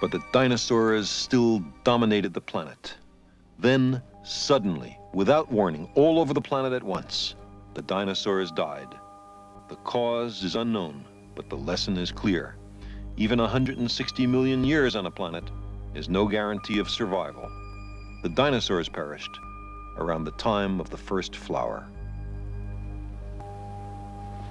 But the dinosaurs still dominated the planet. Then, suddenly, without warning, all over the planet at once, the dinosaurs died. The cause is unknown, but the lesson is clear. Even 160 million years on a planet is no guarantee of survival. The dinosaurs perished around the time of the first flower.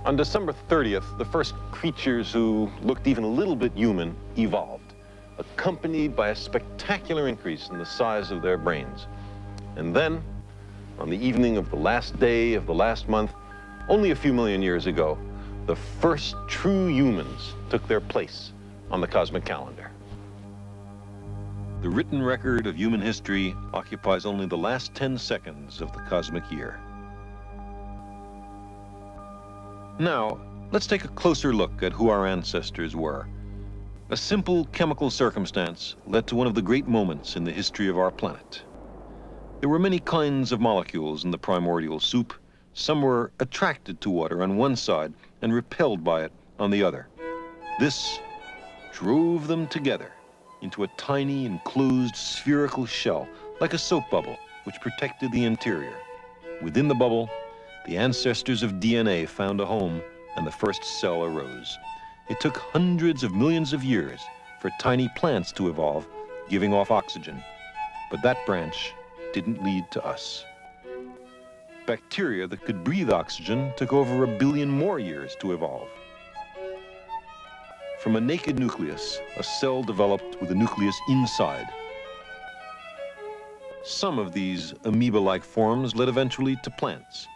On December 30th, the first creatures who looked even a little bit human evolved, accompanied by a spectacular increase in the size of their brains. And then, on the evening of the last day of the last month, only a few million years ago, the first true humans took their place on the cosmic calendar. The written record of human history occupies only the last 10 seconds of the cosmic year. Now, let's take a closer look at who our ancestors were. A simple chemical circumstance led to one of the great moments in the history of our planet. There were many kinds of molecules in the primordial soup. Some were attracted to water on one side and repelled by it on the other. This drove them together into a tiny enclosed spherical shell, like a soap bubble, which protected the interior. Within the bubble, the ancestors of DNA found a home and the first cell arose. It took hundreds of millions of years for tiny plants to evolve, giving off oxygen. But that branch didn't lead to us. Bacteria that could breathe oxygen took over 1 billion more years to evolve. From a naked nucleus, a cell developed with a nucleus inside. Some of these amoeba-like forms led eventually to plants.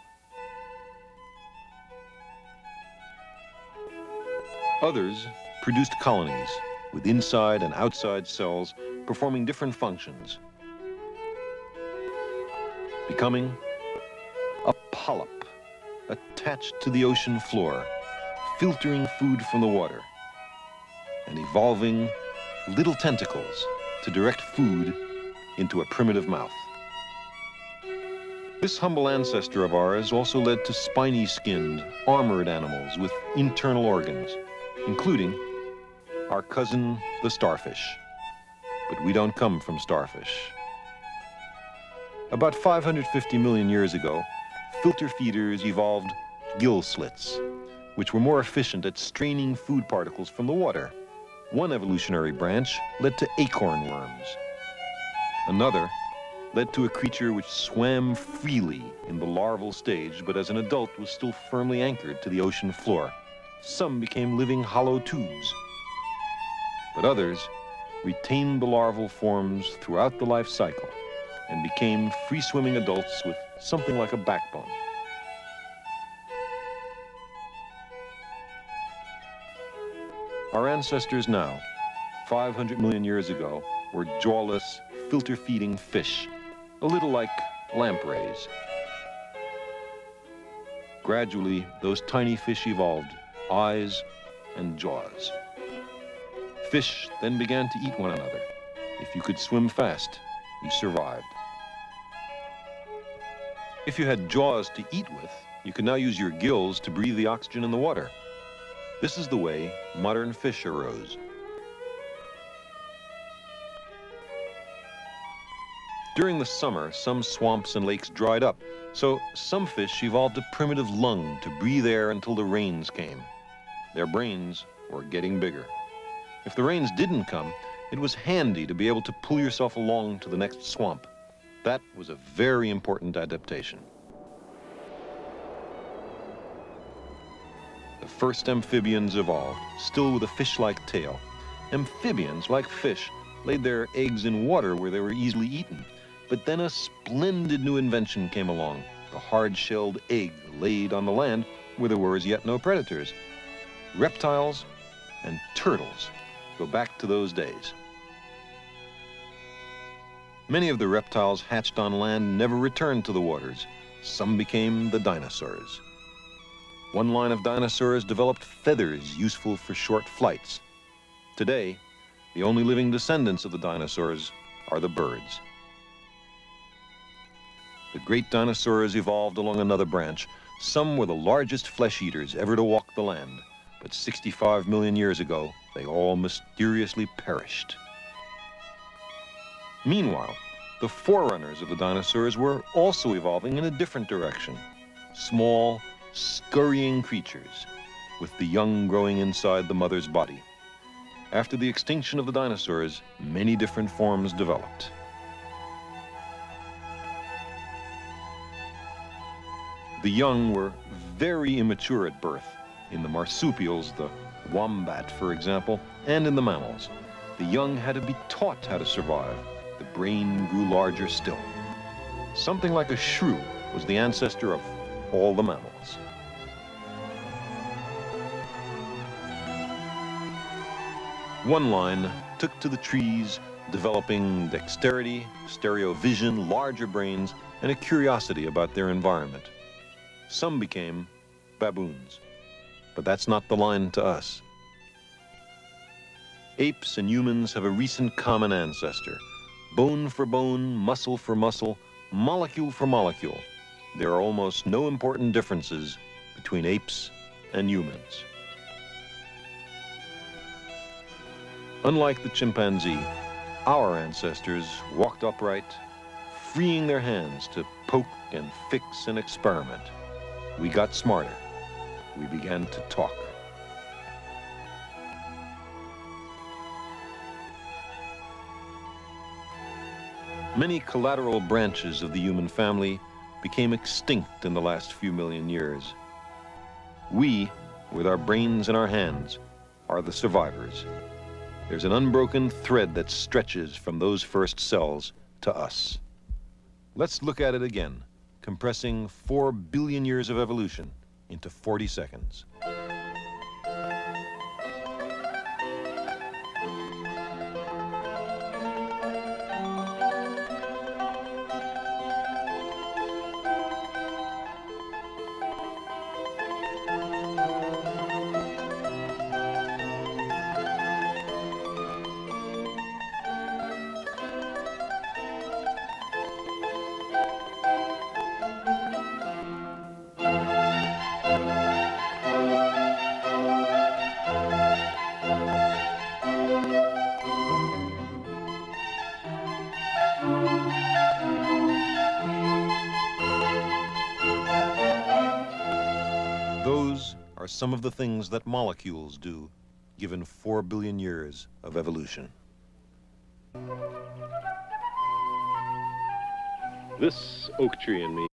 Others produced colonies with inside and outside cells performing different functions, becoming a polyp attached to the ocean floor, filtering food from the water, and evolving little tentacles to direct food into a primitive mouth. This humble ancestor of ours also led to spiny-skinned, armored animals with internal organs, including our cousin, the starfish. But we don't come from starfish. About 550 million years ago, filter feeders evolved gill slits, which were more efficient at straining food particles from the water. One evolutionary branch led to acorn worms. Another led to a creature which swam freely in the larval stage, but as an adult was still firmly anchored to the ocean floor. Some became living hollow tubes, but others retained the larval forms throughout the life cycle and became free-swimming adults with something like a backbone. Our ancestors now, 500 million years ago, were jawless, filter-feeding fish, a little like lampreys. Gradually, those tiny fish evolved eyes and jaws. Fish then began to eat one another. If you could swim fast, you survived. If you had jaws to eat with, you could now use your gills to breathe the oxygen in the water. This is the way modern fish arose. During the summer, some swamps and lakes dried up, so some fish evolved a primitive lung to breathe air until the rains came. Their brains were getting bigger. If the rains didn't come, it was handy to be able to pull yourself along to the next swamp. That was a very important adaptation. The first amphibians evolved, still with a fish-like tail. Amphibians, like fish, laid their eggs in water where they were easily eaten. But then a splendid new invention came along, the hard-shelled egg laid on the land where there were as yet no predators. Reptiles and turtles go back to those days. Many of the reptiles hatched on land never returned to the waters. Some became the dinosaurs. One line of dinosaurs developed feathers useful for short flights. Today, the only living descendants of the dinosaurs are the birds. The great dinosaurs evolved along another branch. Some were the largest flesh eaters ever to walk the land. But 65 million years ago, they all mysteriously perished. Meanwhile, the forerunners of the dinosaurs were also evolving in a different direction. Small, scurrying creatures, with the young growing inside the mother's body. After the extinction of the dinosaurs, many different forms developed. The young were very immature at birth. In the marsupials, the wombat, for example, and in the mammals, the young had to be taught how to survive. The brain grew larger still. Something like a shrew was the ancestor of all the mammals. One line took to the trees, developing dexterity, stereovision, larger brains, and a curiosity about their environment. Some became baboons, but that's not the line to us. Apes and humans have a recent common ancestor. Bone for bone, muscle for muscle, molecule for molecule. There are almost no important differences between apes and humans. Unlike the chimpanzee, our ancestors walked upright, freeing their hands to poke and fix and experiment. We got smarter. We began to talk. Many collateral branches of the human family became extinct in the last few million years. We, with our brains in our hands, are the survivors. There's an unbroken thread that stretches from those first cells to us. Let's look at it again, compressing 4 billion years of evolution into 40 seconds. Those are some of the things that molecules do, given 4 billion years of evolution. This oak tree and me